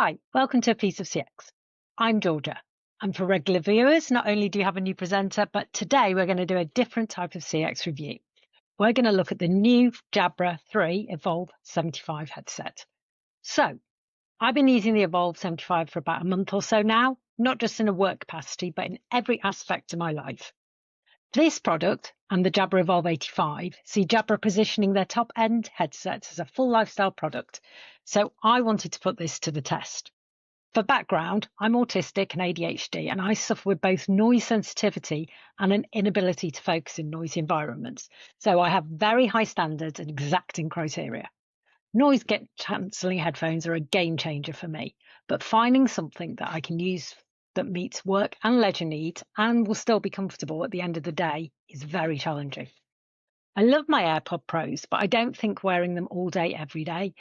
Hi, welcome to A Piece of CX. I'm Georgia. And for regular viewers, not only do you have a new presenter, but today we're going to do a different type of CX review. We're going to look at the new Jabra 3 Evolve3 headset. So, I've been using the Evolve3 for about a month or so now, not just in a work capacity, but in every aspect of my life. This product and the Jabra Evolve3 see Jabra positioning their top-end headsets as a full lifestyle product, so I wanted to put this to the test. For background, I'm autistic and ADHD, and I suffer with both noise sensitivity and an inability to focus in noisy environments, so I have very high standards and exacting criteria. Noise cancelling headphones are a game changer for me, but finding something that I can use that meets work and leisure needs and will still be comfortable at the end of the day is very challenging. I love my AirPod Pros, but I don't think wearing them all day, every day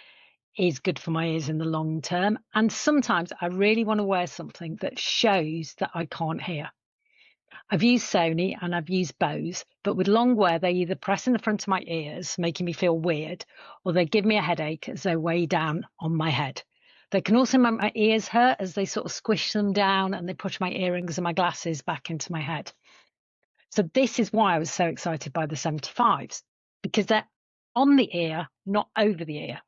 is good for my ears in the long term. And sometimes I really want to wear something that shows that I can't hear. I've used Sony and I've used Bose, but with long wear, they either press in the front of my ears, making me feel weird, or they give me a headache as they weigh down on my head. They can also make my ears hurt as they sort of squish them down and they push my earrings and my glasses back into my head. So this is why I was so excited by the 75s, because they're on the ear, not over the ear.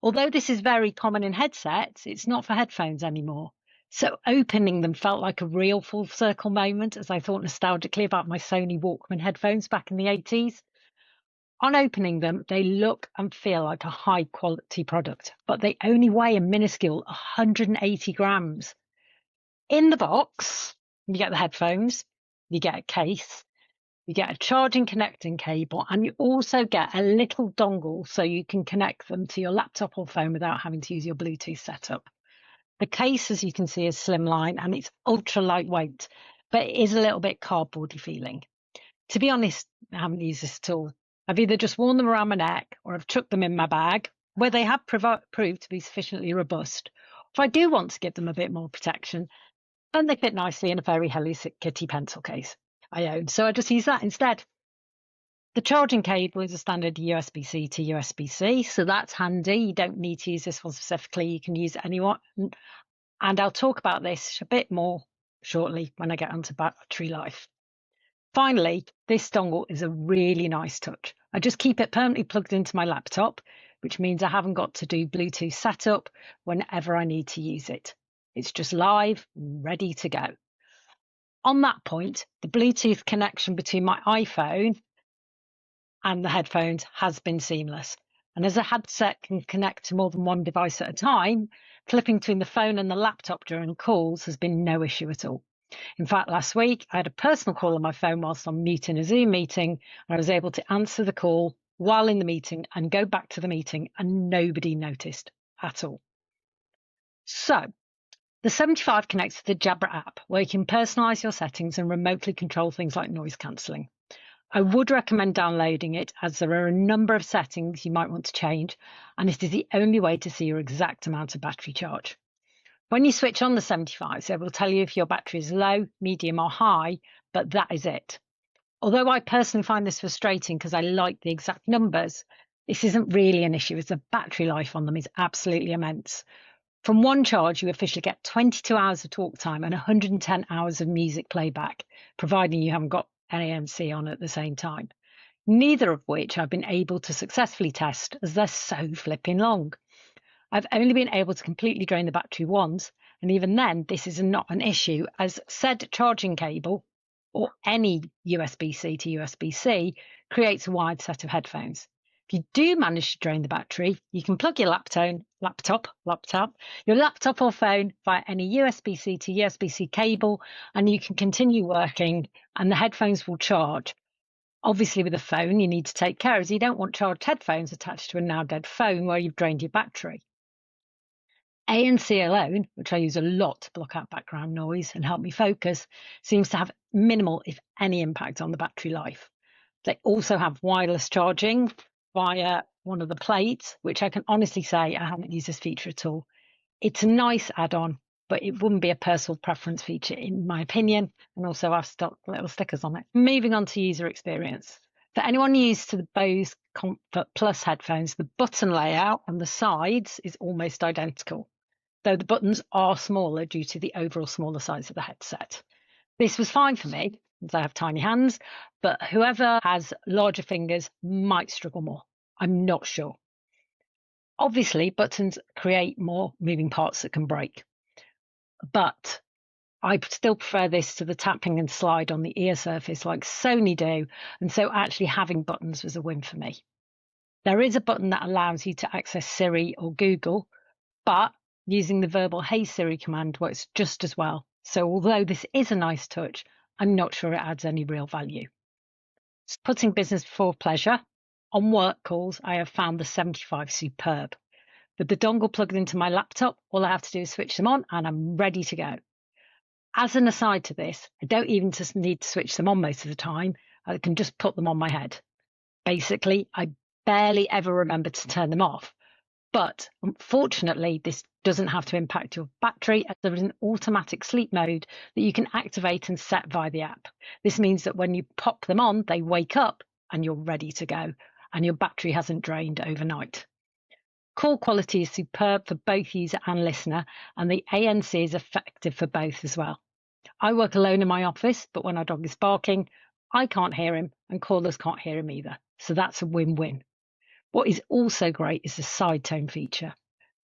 Although this is very common in headsets, it's not for headphones anymore. So opening them felt like a real full circle moment as I thought nostalgically about my Sony Walkman headphones back in the 80s. On opening them, they look and feel like a high quality product, but they only weigh a minuscule 180 grams. In the box, you get the headphones, you get a case, you get a charging connecting cable, and you also get a little dongle so you can connect them to your laptop or phone without having to use your Bluetooth setup. The case, as you can see, is slimline and it's ultra lightweight, but it is a little bit cardboardy feeling. To be honest, I haven't used this at all. I've either just worn them around my neck or I've chucked them in my bag, where they have proved to be sufficiently robust. If I do want to give them a bit more protection, then they fit nicely in a very Hello Kitty pencil case I own, so I just use that instead. The charging cable is a standard USB-C to USB-C, so that's handy. You don't need to use this one specifically. You can use anyone. And I'll talk about this a bit more shortly when I get onto battery life. Finally, this dongle is a really nice touch. I just keep it permanently plugged into my laptop, which means I haven't got to do Bluetooth setup whenever I need to use it. It's just live, ready to go. On that point, the Bluetooth connection between my iPhone and the headphones has been seamless. And as a headset can connect to more than one device at a time, flipping between the phone and the laptop during calls has been no issue at all. In fact, last week, I had a personal call on my phone whilst on mute in a Zoom meeting, and I was able to answer the call while in the meeting and go back to the meeting, and nobody noticed at all. So, the 75 connects to the Jabra app, where you can personalize your settings and remotely control things like noise cancelling. I would recommend downloading it, as there are a number of settings you might want to change, and it is the only way to see your exact amount of battery charge. When you switch on the 75s, it will tell you if your battery is low, medium or high, but that is it. Although I personally find this frustrating because I like the exact numbers, this isn't really an issue as the battery life on them is absolutely immense. From one charge, you officially get 22 hours of talk time and 110 hours of music playback, providing you haven't got ANC on at the same time. Neither of which I've been able to successfully test as they're so flipping long. I've only been able to completely drain the battery once, and even then, this is not an issue, as said charging cable, or any USB-C to USB-C, creates a wide set of headphones. If you do manage to drain the battery, you can plug your laptop or phone via any USB-C to USB-C cable, and you can continue working, and the headphones will charge. Obviously, with a phone, you need to take care, as you don't want charged headphones attached to a now dead phone where you've drained your battery. ANC alone, which I use a lot to block out background noise and help me focus, seems to have minimal, if any, impact on the battery life. They also have wireless charging via one of the plates, which I can honestly say I haven't used this feature at all. It's a nice add-on, but it wouldn't be a personal preference feature in my opinion, and also I've stuck little stickers on it. Moving on to user experience. For anyone used to the Bose Comfort Plus headphones, the button layout on the sides is almost identical. though the buttons are smaller due to the overall smaller size of the headset. This was fine for me, as I have tiny hands, but whoever has larger fingers might struggle more. I'm not sure. Obviously, buttons create more moving parts that can break, but I still prefer this to the tapping and slide on the ear surface like Sony do, and so actually having buttons was a win for me. There is a button that allows you to access Siri or Google, but using the verbal Hey Siri command works just as well. So although this is a nice touch, I'm not sure it adds any real value. Putting business before pleasure, on work calls, I have found the 75 superb. With the dongle plugged into my laptop, all I have to do is switch them on and I'm ready to go. As an aside to this, I don't even just need to switch them on most of the time. I can just put them on my head. Basically, I barely ever remember to turn them off. But unfortunately, this doesn't have to impact your battery, as there is an automatic sleep mode that you can activate and set via the app. This means that when you pop them on, they wake up and you're ready to go, and your battery hasn't drained overnight. Call quality is superb for both user and listener, and the ANC is effective for both as well. I work alone in my office, but when our dog is barking, I can't hear him and callers can't hear him either. So that's a win-win. What is also great is the side tone feature.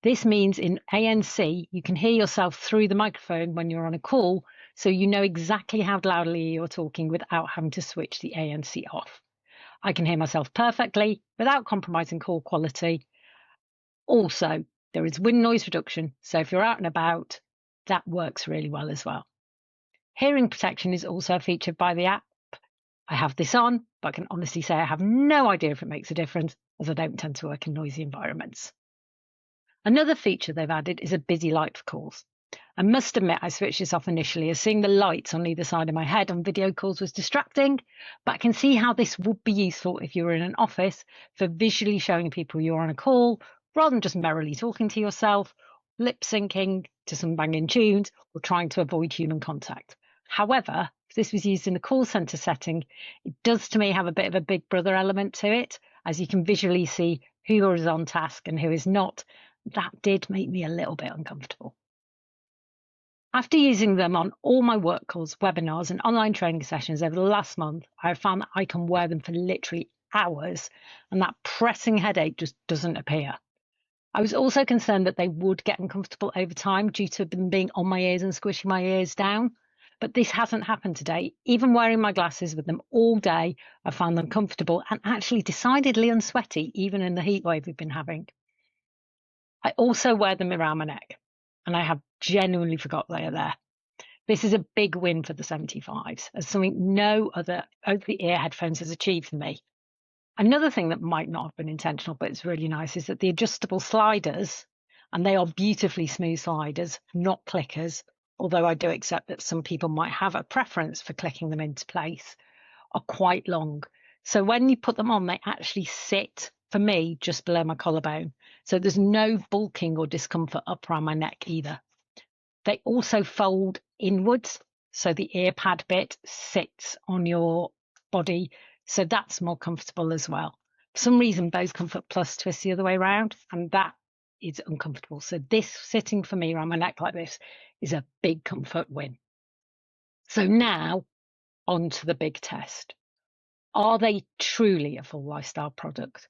This means in ANC, you can hear yourself through the microphone when you're on a call, so you know exactly how loudly you're talking without having to switch the ANC off. I can hear myself perfectly without compromising call quality. Also, there is wind noise reduction, so if you're out and about, that works really well as well. Hearing protection is also featured by the app. I have this on, but I can honestly say I have no idea if it makes a difference, as I don't tend to work in noisy environments. Another feature they've added is a busy light for calls. I must admit I switched this off initially, as seeing the lights on either side of my head on video calls was distracting, but I can see how this would be useful if you were in an office for visually showing people you're on a call, rather than just merrily talking to yourself, lip syncing to some banging tunes, or trying to avoid human contact. However, if this was used in the call centre setting, it does to me have a bit of a Big Brother element to it, as you can visually see who is on task and who is not. That did make me a little bit uncomfortable. After using them on all my work calls, webinars and online training sessions over the last month, I have found that I can wear them for literally hours and that pressing headache just doesn't appear. I was also concerned that they would get uncomfortable over time due to them being on my ears and squishing my ears down, but this hasn't happened today. Even wearing my glasses with them all day, I found them comfortable and actually decidedly unsweaty, even in the heat wave we've been having. I also wear them around my neck, and I have genuinely forgot they are there. This is a big win for the 75s, as something no other over-the-ear headphones has achieved for me. Another thing that might not have been intentional, but it's really nice, is that the adjustable sliders, and they are beautifully smooth sliders, not clickers, although I do accept that some people might have a preference for clicking them into place, are quite long. So when you put them on, they actually sit, for me, just below my collarbone. So there's no bulking or discomfort up around my neck either. They also fold inwards, so the ear pad bit sits on your body, so that's more comfortable as well. For some reason, Bose Comfort Plus twists the other way around, and that is uncomfortable. So this sitting for me around my neck like this is a big comfort win. So now on to the big test. Are they truly a full lifestyle product?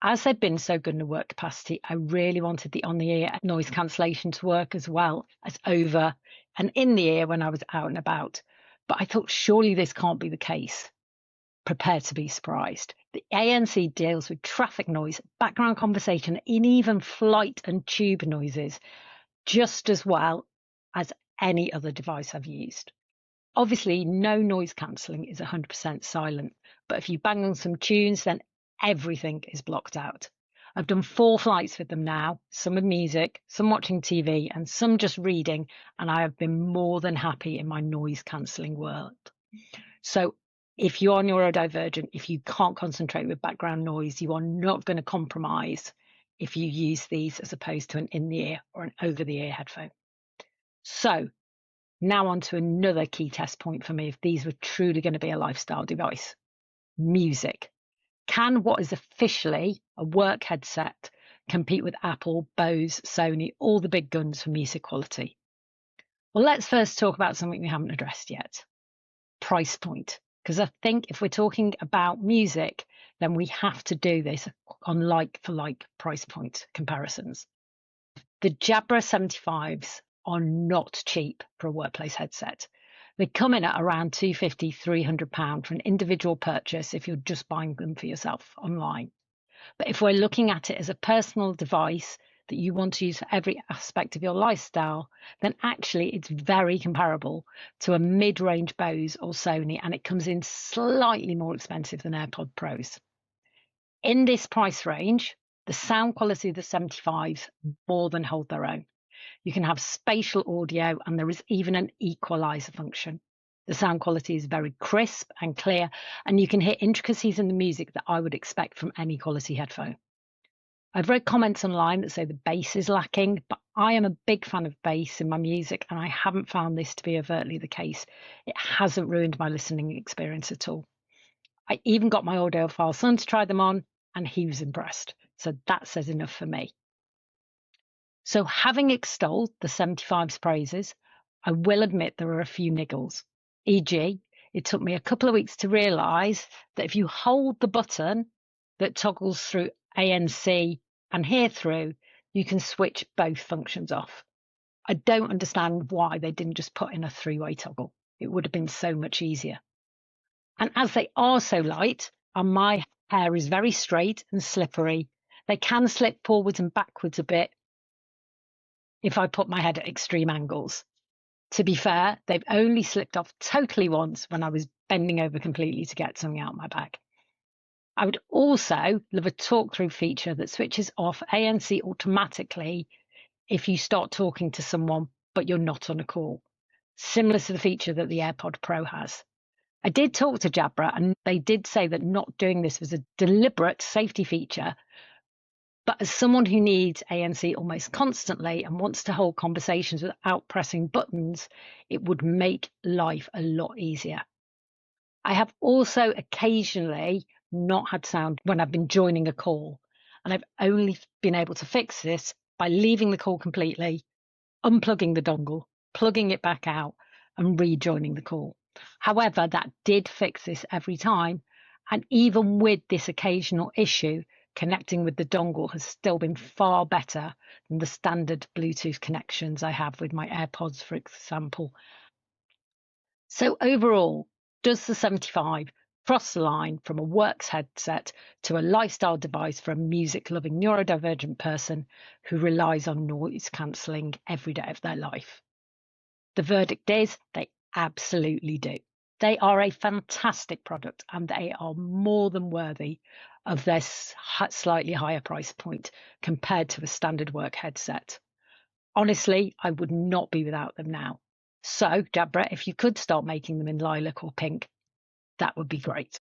As they've been so good in the work capacity, I really wanted the on-the-ear noise cancellation to work as well as over and in the ear when I was out and about. But I thought surely this can't be the case. Prepare to be surprised. The ANC deals with traffic noise, background conversation, and even flight and tube noises just as well as any other device I've used. Obviously, no noise cancelling is 100% silent, but if you bang on some tunes, then everything is blocked out. I've done 4 flights with them now, some with music, some watching TV, and some just reading, and I have been more than happy in my noise cancelling world. So if you're neurodivergent, if you can't concentrate with background noise, you are not going to compromise if you use these as opposed to an in-the-ear or an over-the-ear headphone. So now on to another key test point for me if these were truly going to be a lifestyle device. Music. Can what is officially a work headset compete with Apple, Bose, Sony, all the big guns for music quality? Well, let's first talk about something we haven't addressed yet. Price point. Because I think if we're talking about music, then we have to do this on like-for-like price point comparisons. The Jabra 75s are not cheap for a workplace headset. They come in at around £250, £300 for an individual purchase if you're just buying them for yourself online. But if we're looking at it as a personal device that you want to use for every aspect of your lifestyle, then actually it's very comparable to a mid-range Bose or Sony, and it comes in slightly more expensive than AirPod Pros. In this price range, the sound quality of the 75s more than hold their own. You can have spatial audio, and there is even an equalizer function. The sound quality is very crisp and clear, and you can hear intricacies in the music that I would expect from any quality headphone. I've read comments online that say the bass is lacking, but I am a big fan of bass in my music, and I haven't found this to be overtly the case. It hasn't ruined my listening experience at all. I even got my audiophile son to try them on, and he was impressed. So that says enough for me. So having extolled the 75's praises, I will admit there are a few niggles. E.g., it took me a couple of weeks to realise that if you hold the button that toggles through ANC and hear through, you can switch both functions off. I don't understand why they didn't just put in a three-way toggle. It would have been so much easier. And as they are so light, and my hair is very straight and slippery, they can slip forwards and backwards a bit if I put my head at extreme angles. To be fair, they've only slipped off totally once when I was bending over completely to get something out of my bag. I would also love a talk-through feature that switches off ANC automatically if you start talking to someone but you're not on a call, similar to the feature that the AirPod Pro has. I did talk to Jabra, and they did say that not doing this was a deliberate safety feature. But as someone who needs ANC almost constantly and wants to hold conversations without pressing buttons, it would make life a lot easier. I have also occasionally not had sound when I've been joining a call, and I've only been able to fix this by leaving the call completely, unplugging the dongle, plugging it back out, and rejoining the call. However, that did fix this every time, and even with this occasional issue, connecting with the dongle has still been far better than the standard Bluetooth connections I have with my AirPods, for example. So overall, does the 75 cross the line from a works headset to a lifestyle device for a music-loving neurodivergent person who relies on noise cancelling every day of their life? The verdict is they absolutely do. They are a fantastic product, and they are more than worthy of their slightly higher price point compared to a standard work headset. Honestly, I would not be without them now. So, Jabra, if you could start making them in lilac or pink, that would be great.